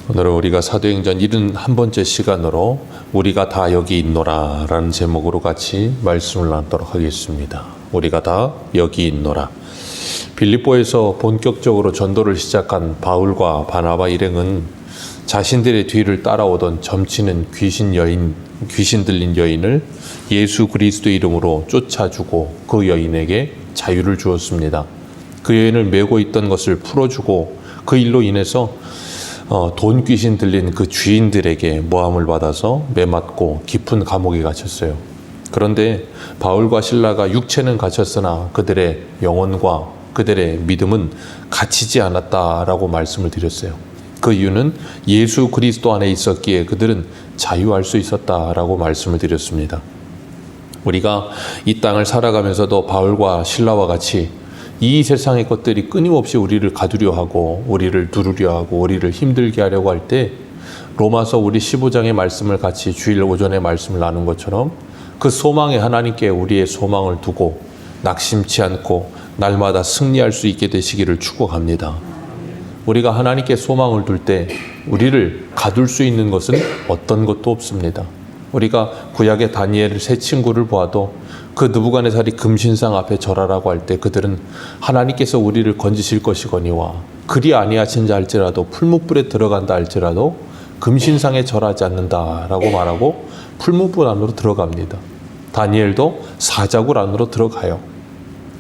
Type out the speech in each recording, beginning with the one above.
오늘은 우리가 사도행전 71번째 시간으로 우리가 다 여기 있노라 라는 제목으로 같이 말씀을 나누도록 하겠습니다. 우리가 다 여기 있노라. 빌립보에서 본격적으로 전도를 시작한 바울과 바나바 일행은 자신들의 뒤를 따라오던 점치는 귀신 들린 여인을 예수 그리스도의 이름으로 쫓아주고 그 여인에게 자유를 주었습니다. 그 여인을 메고 있던 것을 풀어주고 그 일로 인해서 돈 귀신 들린 그 주인들에게 모함을 받아서 매맞고 깊은 감옥에 갇혔어요. 그런데 바울과 실라가 육체는 갇혔으나 그들의 영혼과 그들의 믿음은 갇히지 않았다라고 말씀을 드렸어요. 그 이유는 예수 그리스도 안에 있었기에 그들은 자유할 수 있었다라고 말씀을 드렸습니다. 우리가 이 땅을 살아가면서도 바울과 실라와 같이 이 세상의 것들이 끊임없이 우리를 가두려 하고 우리를 누르려 하고 우리를 힘들게 하려고 할 때 로마서 우리 15장의 말씀을 같이 주일 오전에 말씀을 나눈 것처럼 그 소망에 하나님께 우리의 소망을 두고 낙심치 않고 날마다 승리할 수 있게 되시기를 축복합니다. 우리가 하나님께 소망을 둘 때 우리를 가둘 수 있는 것은 어떤 것도 없습니다. 우리가 구약의 다니엘 세 친구를 보아도 그 느부갓네살이 금신상 앞에 절하라고 할 때 그들은 하나님께서 우리를 건지실 것이거니와 그리 아니하신자 할지라도 풀무불에 들어간다 할지라도 금신상에 절하지 않는다라고 말하고 풀무불 안으로 들어갑니다. 다니엘도 사자굴 안으로 들어가요.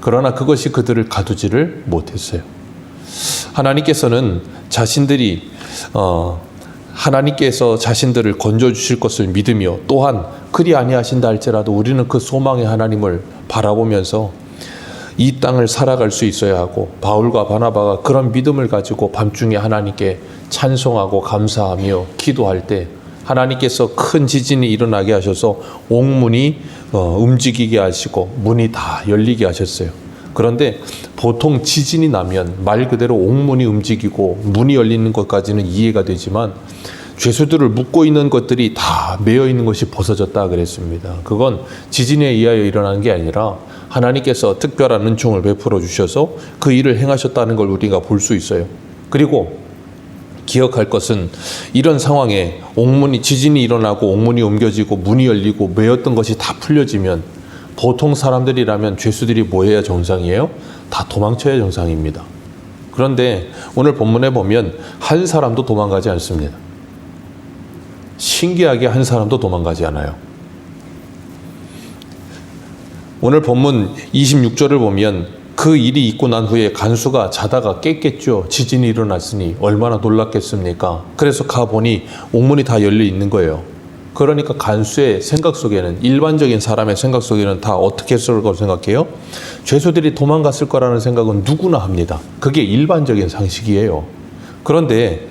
그러나 그것이 그들을 가두지를 못했어요. 하나님께서는 하나님께서 자신들을 건져주실 것을 믿으며 또한 그리 아니하신다 할지라도 우리는 그 소망의 하나님을 바라보면서 이 땅을 살아갈 수 있어야 하고 바울과 바나바가 그런 믿음을 가지고 밤중에 하나님께 찬송하고 감사하며 기도할 때 하나님께서 큰 지진이 일어나게 하셔서 옥문이 움직이게 하시고 문이 다 열리게 하셨어요. 그런데 보통 지진이 나면 말 그대로 옥문이 움직이고 문이 열리는 것까지는 이해가 되지만 죄수들을 묶고 있는 것들이 다 매여 있는 것이 벗어졌다 그랬습니다. 그건 지진에 의하여 일어나는 게 아니라 하나님께서 특별한 은총을 베풀어 주셔서 그 일을 행하셨다는 걸 우리가 볼 수 있어요. 그리고 기억할 것은 이런 상황에 지진이 일어나고 옥문이 옮겨지고 문이 열리고 매였던 것이 다 풀려지면 보통 사람들이라면 죄수들이 뭐 해야 정상이에요? 다 도망쳐야 정상입니다. 그런데 오늘 본문에 보면 한 사람도 도망가지 않습니다. 신기하게 한 사람도 도망가지 않아요. 오늘 본문 26절을 보면 그 일이 있고 난 후에 간수가 자다가 깼겠죠. 지진이 일어났으니 얼마나 놀랐겠습니까? 그래서 가보니 옥문이 다 열려 있는 거예요. 그러니까 간수의 생각 속에는, 일반적인 사람의 생각 속에는 다 어떻게 했을 거라고 생각해요? 죄수들이 도망갔을 거라는 생각은 누구나 합니다. 그게 일반적인 상식이에요. 그런데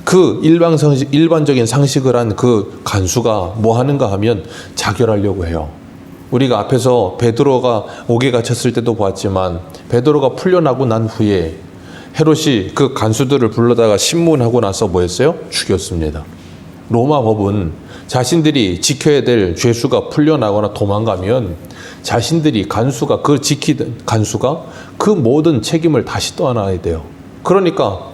그 일반적인 상식을 한 그 간수가 뭐 하는가 하면 자결하려고 해요. 우리가 앞에서 베드로가 옥에 갇혔을 때도 보았지만 베드로가 풀려나고 난 후에 헤롯이 그 간수들을 불러다가 신문하고 나서 뭐 했어요? 죽였습니다. 로마 법은 자신들이 지켜야 될 죄수가 풀려나거나 도망가면 자신들이 간수가 그 모든 책임을 다시 떠안아야 돼요. 그러니까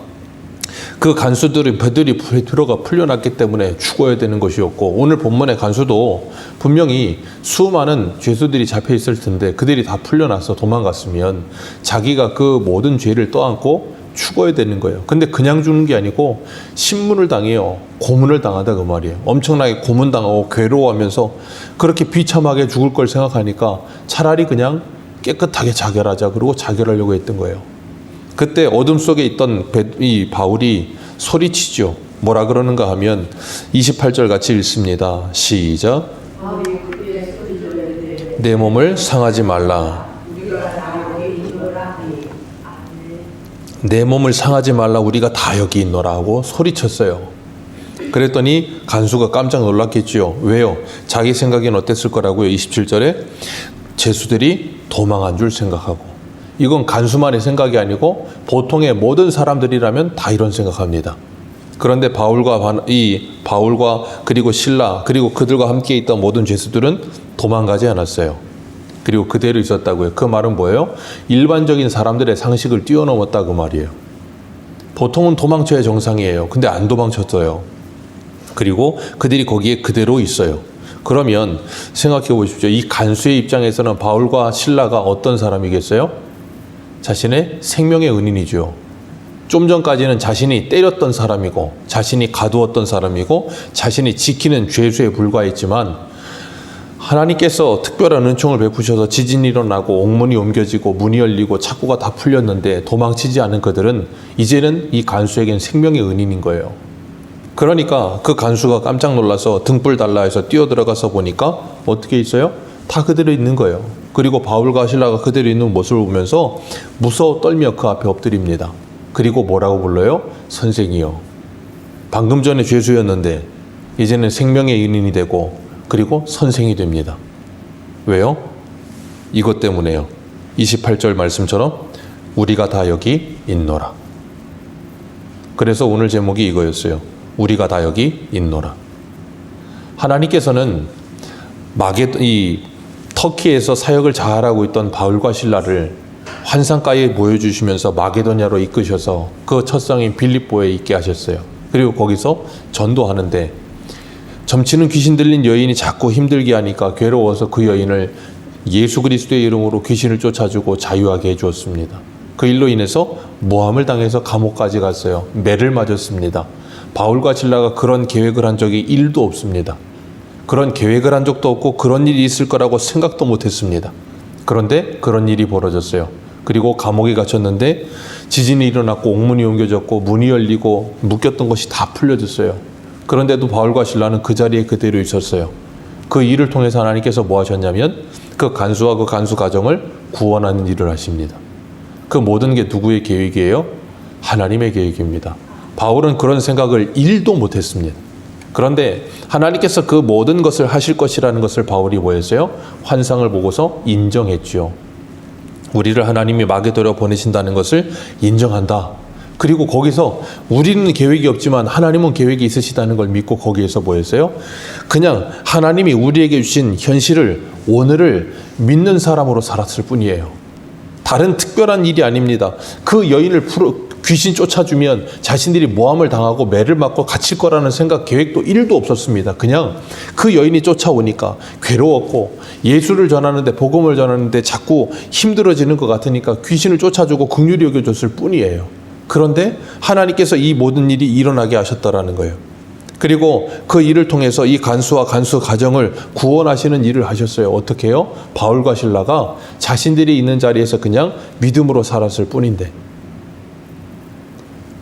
그 간수들이 베드로가 풀려났기 때문에 죽어야 되는 것이었고, 오늘 본문의 간수도 분명히 수많은 죄수들이 잡혀 있을 텐데 그들이 다 풀려나서 도망갔으면 자기가 그 모든 죄를 떠안고 죽어야 되는 거예요. 근데 그냥 죽는 게 아니고 신문을 당해요. 고문을 당하다 그 말이에요. 엄청나게 고문당하고 괴로워하면서 그렇게 비참하게 죽을 걸 생각하니까 차라리 그냥 깨끗하게 자결하자, 그러고 자결하려고 했던 거예요. 그때 어둠 속에 있던 이 바울이 소리치죠. 뭐라 그러는가 하면 28절 같이 읽습니다. 시작. 내 몸을 상하지 말라. 내 몸을 상하지 말라, 우리가 다 여기 있노라 하고 소리쳤어요. 그랬더니 간수가 깜짝 놀랐겠지요. 왜요? 자기 생각엔 어땠을 거라고요? 27절에 죄수들이 도망한 줄 생각하고. 이건 간수만의 생각이 아니고 보통의 모든 사람들이라면 다 이런 생각합니다. 그런데 바울과 그리고 실라 그리고 그들과 함께 있던 모든 죄수들은 도망가지 않았어요. 그리고 그대로 있었다고요. 그 말은 뭐예요? 일반적인 사람들의 상식을 뛰어넘었다 그 말이에요. 보통은 도망쳐야 정상이에요. 근데 안 도망쳤어요. 그리고 그들이 거기에 그대로 있어요. 그러면 생각해 보십시오. 이 간수의 입장에서는 바울과 실라가 어떤 사람이겠어요? 자신의 생명의 은인이죠. 좀 전까지는 자신이 때렸던 사람이고 자신이 가두었던 사람이고 자신이 지키는 죄수에 불과했지만 하나님께서 특별한 은총을 베푸셔서 지진이 일어나고 옥문이 옮겨지고 문이 열리고 착고가 다 풀렸는데 도망치지 않은 그들은 이제는 이 간수에겐 생명의 은인인 거예요. 그러니까 그 간수가 깜짝 놀라서 등불 달라 해서 뛰어들어가서 보니까 어떻게 있어요? 다 그대로 있는 거예요. 그리고 바울과 실라가 그대로 있는 모습을 보면서 무서워 떨며 그 앞에 엎드립니다. 그리고 뭐라고 불러요? 선생이요. 방금 전에 죄수였는데 이제는 생명의 은인이 되고 그리고 선생이 됩니다. 왜요? 이것 때문에요. 28절 말씀처럼 우리가 다 여기 있노라. 그래서 오늘 제목이 이거였어요. 우리가 다 여기 있노라. 하나님께서는 이 터키에서 사역을 잘하고 있던 바울과 실라를 환상가에 보여주시면서 마게도냐로 이끄셔서 그 첫 성인 빌립보에 있게 하셨어요. 그리고 거기서 전도하는데 점치는 귀신 들린 여인이 자꾸 힘들게 하니까 괴로워서 그 여인을 예수 그리스도의 이름으로 귀신을 쫓아주고 자유하게 해주었습니다. 그 일로 인해서 모함을 당해서 감옥까지 갔어요. 매를 맞았습니다. 바울과 실라가 그런 계획을 한 적이 1도 없습니다. 그런 계획을 한 적도 없고 그런 일이 있을 거라고 생각도 못했습니다. 그런데 그런 일이 벌어졌어요. 그리고 감옥에 갇혔는데 지진이 일어났고 옥문이 옮겨졌고 문이 열리고 묶였던 것이 다 풀려졌어요. 그런데도 바울과 실라는 그 자리에 그대로 있었어요. 그 일을 통해서 하나님께서 뭐 하셨냐면 그 간수와 그 간수 가정을 구원하는 일을 하십니다. 그 모든 게 누구의 계획이에요? 하나님의 계획입니다. 바울은 그런 생각을 1도 못했습니다. 그런데 하나님께서 그 모든 것을 하실 것이라는 것을 바울이 뭐 했어요? 환상을 보고서 인정했죠. 우리를 하나님이 마게도로 보내신다는 것을 인정한다. 그리고 거기서 우리는 계획이 없지만 하나님은 계획이 있으시다는 걸 믿고 거기에서 뭐 했어요? 그냥 하나님이 우리에게 주신 현실을, 오늘을 믿는 사람으로 살았을 뿐이에요. 다른 특별한 일이 아닙니다. 그 여인을 귀신 쫓아주면 자신들이 모함을 당하고 매를 맞고 갇힐 거라는 생각, 계획도 1도 없었습니다. 그냥 그 여인이 쫓아오니까 괴로웠고 예수를 전하는데, 복음을 전하는데 자꾸 힘들어지는 것 같으니까 귀신을 쫓아주고 긍휼히 여겨줬을 뿐이에요. 그런데 하나님께서 이 모든 일이 일어나게 하셨다라는 거예요. 그리고 그 일을 통해서 이 간수와 간수 가정을 구원하시는 일을 하셨어요. 어떻게 해요? 바울과 실라가 자신들이 있는 자리에서 그냥 믿음으로 살았을 뿐인데,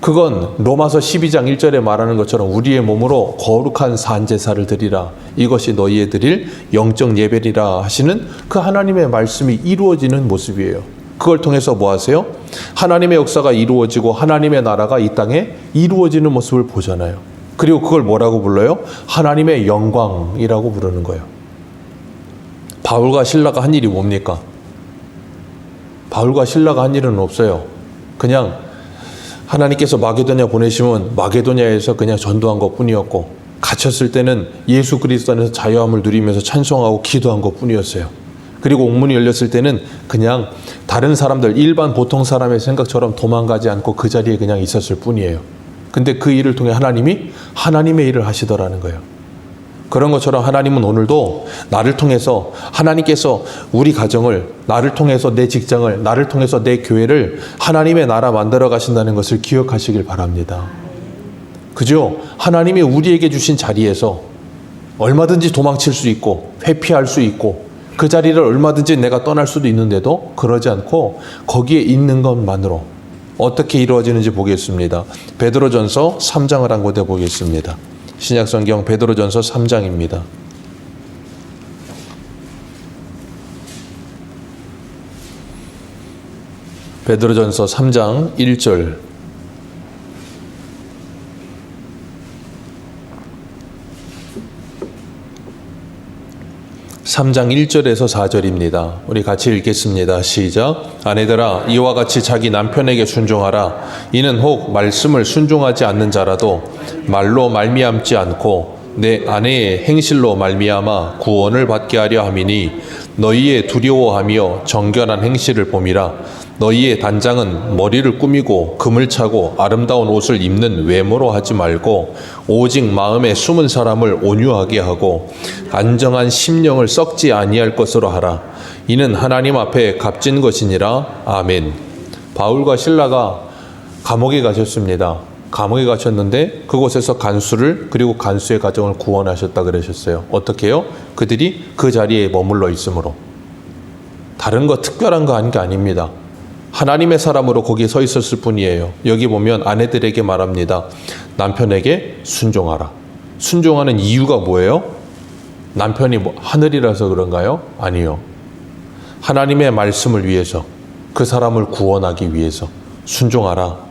그건 로마서 12장 1절에 말하는 것처럼 우리의 몸으로 거룩한 산제사를 드리라, 이것이 너희의 드릴 영적 예배리라 하시는 그 하나님의 말씀이 이루어지는 모습이에요. 그걸 통해서 뭐 하세요? 하나님의 역사가 이루어지고 하나님의 나라가 이 땅에 이루어지는 모습을 보잖아요. 그리고 그걸 뭐라고 불러요? 하나님의 영광이라고 부르는 거예요. 바울과 실라가 한 일이 뭡니까? 바울과 실라가 한 일은 없어요. 그냥 하나님께서 마게도냐 보내시면 마게도냐에서 그냥 전도한 것뿐이었고, 갇혔을 때는 예수 그리스도 안에서 자유함을 누리면서 찬송하고 기도한 것뿐이었어요. 그리고 옥문이 열렸을 때는 그냥 다른 사람들, 일반 보통 사람의 생각처럼 도망가지 않고 그 자리에 그냥 있었을 뿐이에요. 근데 그 일을 통해 하나님이 하나님의 일을 하시더라는 거예요. 그런 것처럼 하나님은 오늘도 나를 통해서, 하나님께서 우리 가정을, 나를 통해서 내 직장을, 나를 통해서 내 교회를 하나님의 나라 만들어 가신다는 것을 기억하시길 바랍니다. 그죠? 하나님이 우리에게 주신 자리에서 얼마든지 도망칠 수 있고 회피할 수 있고 그 자리를 얼마든지 내가 떠날 수도 있는데도 그러지 않고 거기에 있는 것만으로 어떻게 이루어지는지 보겠습니다. 베드로전서 3장을 한 곳에 보겠습니다. 신약성경 베드로전서 3장입니다. 베드로전서 3장 1절. 3장 1절에서 4절입니다. 우리 같이 읽겠습니다. 시작. 아내들아, 이와 같이 자기 남편에게 순종하라. 이는 혹 말씀을 순종하지 않는 자라도 말로 말미암지 않고 내 아내의 행실로 말미암아 구원을 받게 하려 함이니 너희의 두려워하며 정결한 행실을 봄이라. 너희의 단장은 머리를 꾸미고 금을 차고 아름다운 옷을 입는 외모로 하지 말고 오직 마음에 숨은 사람을 온유하게 하고 안정한 심령을 썩지 아니할 것으로 하라. 이는 하나님 앞에 값진 것이니라. 아멘. 바울과 실라가 감옥에 가셨습니다. 감옥에 가셨는데 그곳에서 간수를 그리고 간수의 가정을 구원하셨다 그러셨어요. 어떻게 해요? 그들이 그 자리에 머물러 있으므로. 다른 거 특별한 거 한 게 아닙니다. 하나님의 사람으로 거기에 서 있었을 뿐이에요. 여기 보면 아내들에게 말합니다. 남편에게 순종하라. 순종하는 이유가 뭐예요? 남편이 하늘이라서 그런가요? 아니요. 하나님의 말씀을 위해서, 그 사람을 구원하기 위해서 순종하라.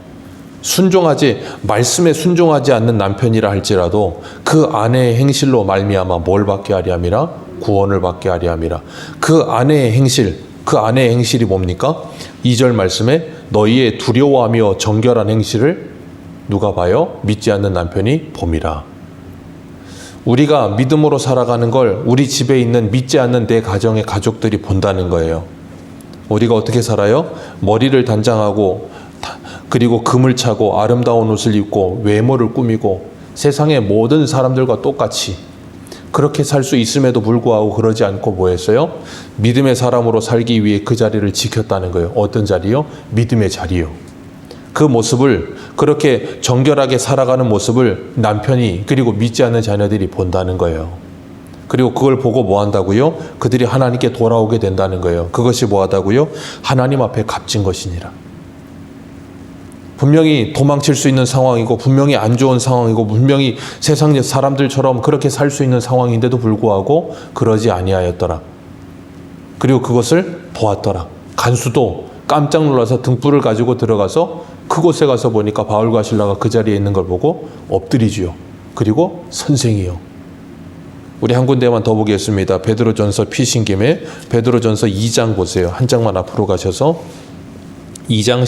말씀에 순종하지 않는 남편이라 할지라도 그 아내의 행실로 말미암아 뭘 받게 하리 함이라? 구원을 받게 하리 함이라. 그 아내의 행실이 뭡니까? 2절 말씀에 너희의 두려워하며 정결한 행실을 누가 봐요? 믿지 않는 남편이 봄이라. 우리가 믿음으로 살아가는 걸 우리 집에 있는 믿지 않는 내 가정의 가족들이 본다는 거예요. 우리가 어떻게 살아요? 머리를 단장하고 그리고 금을 차고 아름다운 옷을 입고 외모를 꾸미고 세상의 모든 사람들과 똑같이 그렇게 살 수 있음에도 불구하고 그러지 않고 뭐 했어요? 믿음의 사람으로 살기 위해 그 자리를 지켰다는 거예요. 어떤 자리요? 믿음의 자리요. 그 모습을, 그렇게 정결하게 살아가는 모습을 남편이 그리고 믿지 않는 자녀들이 본다는 거예요. 그리고 그걸 보고 뭐 한다고요? 그들이 하나님께 돌아오게 된다는 거예요. 그것이 뭐 하다고요? 하나님 앞에 값진 것이니라. 분명히 도망칠 수 있는 상황이고 분명히 안 좋은 상황이고 분명히 세상 사람들처럼 그렇게 살 수 있는 상황인데도 불구하고 그러지 아니하였더라. 그리고 그것을 보았더라. 간수도 깜짝 놀라서 등불을 가지고 들어가서 그곳에 가서 보니까 바울과 실라가 그 자리에 있는 걸 보고 엎드리지요. 그리고 선생이요. 우리 한 군데만 더 보겠습니다. 베드로전서 피신 김에 베드로전서 2장 보세요. 한 장만 앞으로 가셔서 2장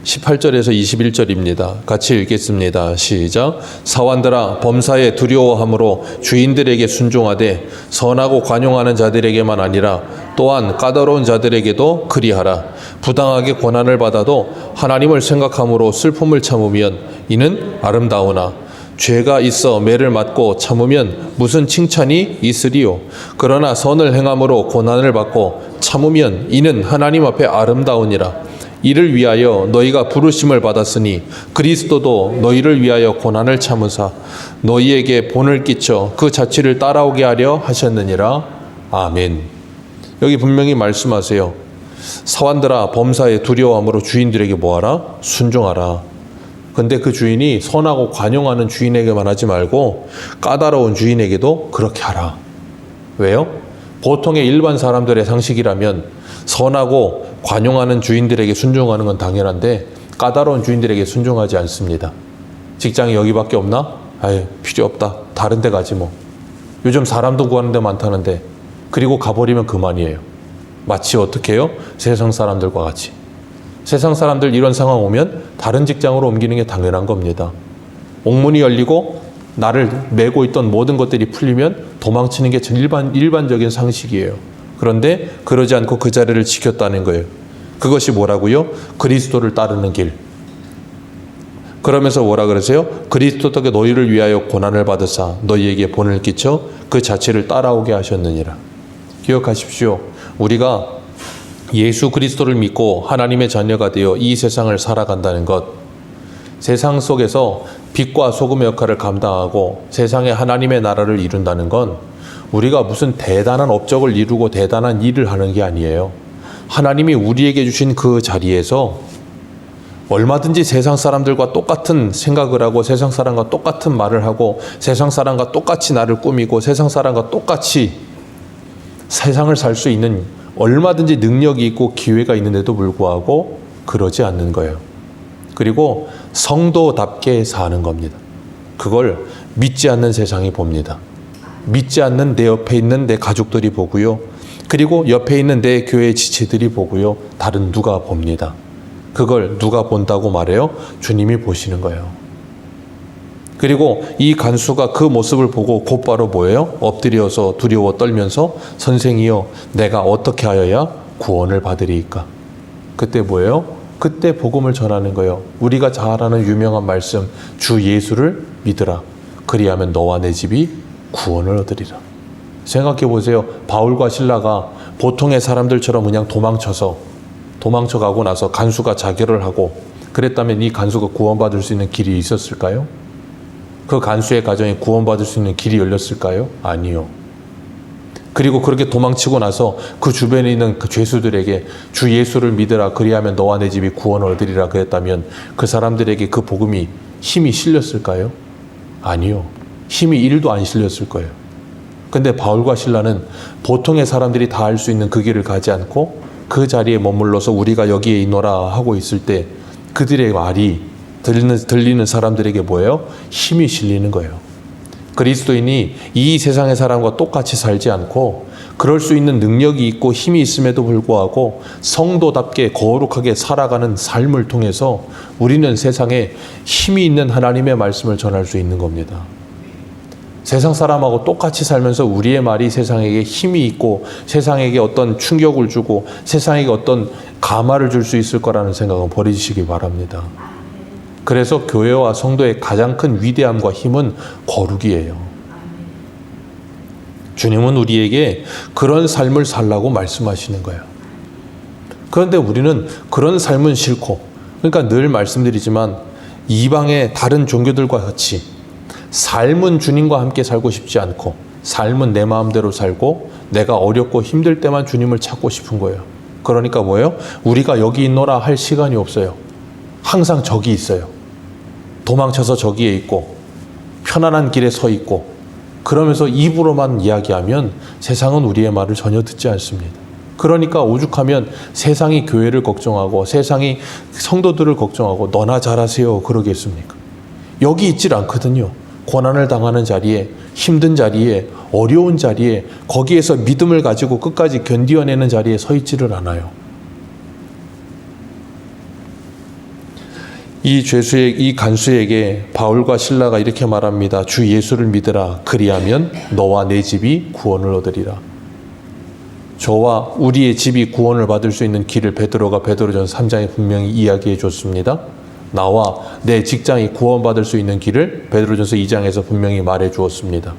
18절에서 21절입니다. 같이 읽겠습니다. 시작. 사환들아 범사에 두려워함으로 주인들에게 순종하되 선하고 관용하는 자들에게만 아니라 또한 까다로운 자들에게도 그리하라. 부당하게 고난을 받아도 하나님을 생각함으로 슬픔을 참으면 이는 아름다우나 죄가 있어 매를 맞고 참으면 무슨 칭찬이 있으리요. 그러나 선을 행함으로 고난을 받고 참으면 이는 하나님 앞에 아름다우니라. 이를 위하여 너희가 부르심을 받았으니 그리스도도 너희를 위하여 고난을 참으사 너희에게 본을 끼쳐 그 자취를 따라오게 하려 하셨느니라. 아멘. 여기 분명히 말씀하세요. 사환들아 범사에 두려워함으로 주인들에게 뭐하라? 순종하라. 근데 그 주인이 선하고 관용하는 주인에게만 하지 말고 까다로운 주인에게도 그렇게 하라. 왜요? 보통의 일반 사람들의 상식이라면 선하고 관용하는 주인들에게 순종하는 건 당연한데 까다로운 주인들에게 순종하지 않습니다. 직장이 여기밖에 없나? 아유, 필요 없다. 다른 데 가지 뭐. 요즘 사람도 구하는 데 많다는데. 그리고 가버리면 그만이에요. 마치 어떻게 해요? 세상 사람들과 같이. 세상 사람들 이런 상황 오면 다른 직장으로 옮기는 게 당연한 겁니다. 옥문이 열리고 나를 메고 있던 모든 것들이 풀리면 도망치는 게 일반적인 상식이에요. 그런데 그러지 않고 그 자리를 지켰다는 거예요. 그것이 뭐라고요? 그리스도를 따르는 길. 그러면서 뭐라 그러세요? 그리스도께 너희를 위하여 고난을 받으사 너희에게 본을 끼쳐 그 자체를 따라오게 하셨느니라. 기억하십시오. 우리가 예수 그리스도를 믿고 하나님의 자녀가 되어 이 세상을 살아간다는 것, 세상 속에서 빛과 소금의 역할을 감당하고 세상에 하나님의 나라를 이룬다는 건 우리가 무슨 대단한 업적을 이루고 대단한 일을 하는 게 아니에요. 하나님이 우리에게 주신 그 자리에서 얼마든지 세상 사람들과 똑같은 생각을 하고 세상 사람과 똑같은 말을 하고 세상 사람과 똑같이 나를 꾸미고 세상 사람과 똑같이 세상을 살 수 있는 얼마든지 능력이 있고 기회가 있는데도 불구하고 그러지 않는 거예요. 그리고 성도답게 사는 겁니다. 그걸 믿지 않는 세상이 봅니다. 믿지 않는 내 옆에 있는 내 가족들이 보고요. 그리고 옆에 있는 내 교회 지체들이 보고요. 다른 누가 봅니다. 그걸 누가 본다고 말해요? 주님이 보시는 거예요. 그리고 이 간수가 그 모습을 보고 곧바로 뭐예요? 엎드려서 두려워 떨면서 선생이여 내가 어떻게 하여야 구원을 받으리이까? 그때 뭐예요? 그때 복음을 전하는 거예요. 우리가 잘 아는 유명한 말씀, 주 예수를 믿으라. 그리하면 너와 내 집이 구원을 얻으리라. 생각해 보세요. 바울과 실라가 보통의 사람들처럼 그냥 도망쳐가고 나서 간수가 자결을 하고 그랬다면 이 간수가 구원받을 수 있는 길이 있었을까요? 그 간수의 가정에 구원받을 수 있는 길이 열렸을까요? 아니요. 그리고 그렇게 도망치고 나서 그 주변에 있는 그 죄수들에게 주 예수를 믿으라. 그리하면 너와 내 집이 구원을 얻으리라 그랬다면 그 사람들에게 그 복음이 힘이 실렸을까요? 아니요. 힘이 1도 안 실렸을 거예요. 근데 바울과 실라는 보통의 사람들이 다 할 수 있는 그 길을 가지 않고 그 자리에 머물러서 우리가 여기에 있노라 하고 있을 때 그들의 말이 들리는 사람들에게 뭐예요? 힘이 실리는 거예요. 그리스도인이 이 세상의 사람과 똑같이 살지 않고 그럴 수 있는 능력이 있고 힘이 있음에도 불구하고 성도답게 거룩하게 살아가는 삶을 통해서 우리는 세상에 힘이 있는 하나님의 말씀을 전할 수 있는 겁니다. 세상 사람하고 똑같이 살면서 우리의 말이 세상에게 힘이 있고 세상에게 어떤 충격을 주고 세상에게 어떤 감화를 줄 수 있을 거라는 생각은 버리시기 바랍니다. 그래서 교회와 성도의 가장 큰 위대함과 힘은 거룩이에요. 주님은 우리에게 그런 삶을 살라고 말씀하시는 거예요. 그런데 우리는 그런 삶은 싫고, 그러니까 늘 말씀드리지만 이방의 다른 종교들과 같이 삶은 주님과 함께 살고 싶지 않고 삶은 내 마음대로 살고 내가 어렵고 힘들 때만 주님을 찾고 싶은 거예요. 그러니까 뭐예요? 우리가 여기 있노라 할 시간이 없어요. 항상 저기 있어요. 도망쳐서 저기에 있고 편안한 길에 서 있고 그러면서 입으로만 이야기하면 세상은 우리의 말을 전혀 듣지 않습니다. 그러니까 오죽하면 세상이 교회를 걱정하고 세상이 성도들을 걱정하고 너나 잘하세요 그러겠습니까? 여기 있질 않거든요. 고난을 당하는 자리에, 힘든 자리에, 어려운 자리에, 거기에서 믿음을 가지고 끝까지 견디어내는 자리에 서 있지를 않아요. 이 간수에게 바울과 실라가 이렇게 말합니다. 주 예수를 믿으라. 그리하면 너와 내 집이 구원을 얻으리라. 저와 우리의 집이 구원을 받을 수 있는 길을 베드로가 베드로전서 3장에 분명히 이야기해 줬습니다. 나와 내 직장이 구원받을 수 있는 길을 베드로전서 2장에서 분명히 말해 주었습니다.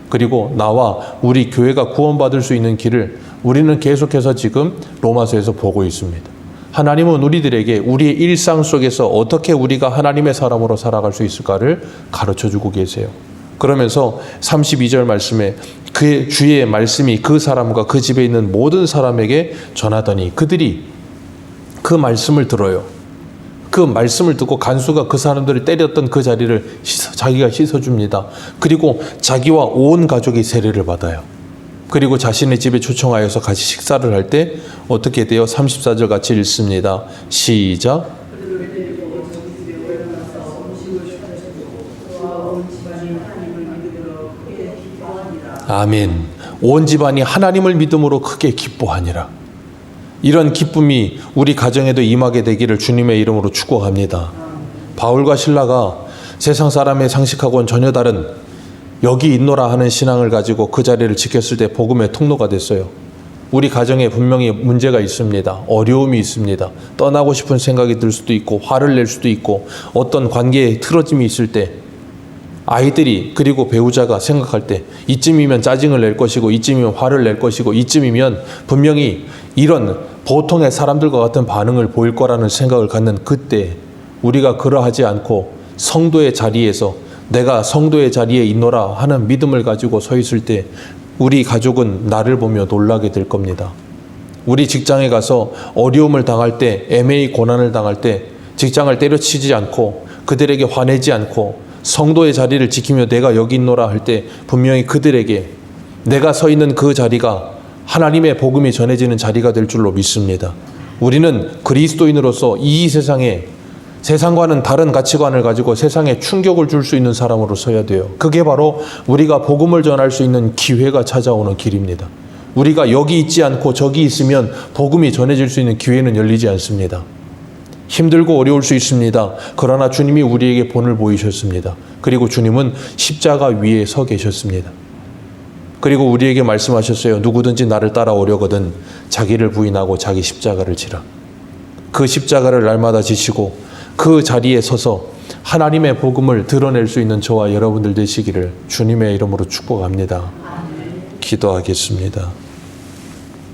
그리고 나와 우리 교회가 구원받을 수 있는 길을 우리는 계속해서 지금 로마서에서 보고 있습니다. 하나님은 우리들에게 우리의 일상 속에서 어떻게 우리가 하나님의 사람으로 살아갈 수 있을까를 가르쳐주고 계세요. 그러면서 32절 말씀에 그의 주의 말씀이 그 사람과 그 집에 있는 모든 사람에게 전하더니 그들이 그 말씀을 들어요. 그 말씀을 듣고 간수가 그 사람들을 때렸던 그 자리를 자기가 씻어줍니다. 그리고 자기와 온 가족이 세례를 받아요. 그리고 자신의 집에 초청하여서 같이 식사를 할 때 어떻게 돼요? 34절 같이 읽습니다. 시작. 아멘. 온 집안이 하나님을 믿음으로 크게 기뻐하니라. 이런 기쁨이 우리 가정에도 임하게 되기를 주님의 이름으로 축복합니다. 바울과 실라가 세상 사람의 상식하고는 전혀 다른 여기 있노라 하는 신앙을 가지고 그 자리를 지켰을 때 복음의 통로가 됐어요. 우리 가정에 분명히 문제가 있습니다. 어려움이 있습니다. 떠나고 싶은 생각이 들 수도 있고 화를 낼 수도 있고 어떤 관계에 틀어짐이 있을 때 아이들이 그리고 배우자가 생각할 때 이쯤이면 짜증을 낼 것이고 이쯤이면 화를 낼 것이고 이쯤이면 분명히 이런 보통의 사람들과 같은 반응을 보일 거라는 생각을 갖는 그때 우리가 그러하지 않고 성도의 자리에서 내가 성도의 자리에 있노라 하는 믿음을 가지고 서 있을 때 우리 가족은 나를 보며 놀라게 될 겁니다. 우리 직장에 가서 어려움을 당할 때 애매히 고난을 당할 때 직장을 때려치지 않고 그들에게 화내지 않고 성도의 자리를 지키며 내가 여기 있노라 할 때 분명히 그들에게 내가 서 있는 그 자리가 하나님의 복음이 전해지는 자리가 될 줄로 믿습니다. 우리는 그리스도인으로서 이 세상에 세상과는 다른 가치관을 가지고 세상에 충격을 줄 수 있는 사람으로 서야 돼요. 그게 바로 우리가 복음을 전할 수 있는 기회가 찾아오는 길입니다. 우리가 여기 있지 않고 저기 있으면 복음이 전해질 수 있는 기회는 열리지 않습니다. 힘들고 어려울 수 있습니다. 그러나 주님이 우리에게 본을 보이셨습니다. 그리고 주님은 십자가 위에 서 계셨습니다. 그리고 우리에게 말씀하셨어요. 누구든지 나를 따라오려거든 자기를 부인하고 자기 십자가를 지라. 그 십자가를 날마다 지시고 그 자리에 서서 하나님의 복음을 드러낼 수 있는 저와 여러분들 되시기를 주님의 이름으로 축복합니다. 기도하겠습니다.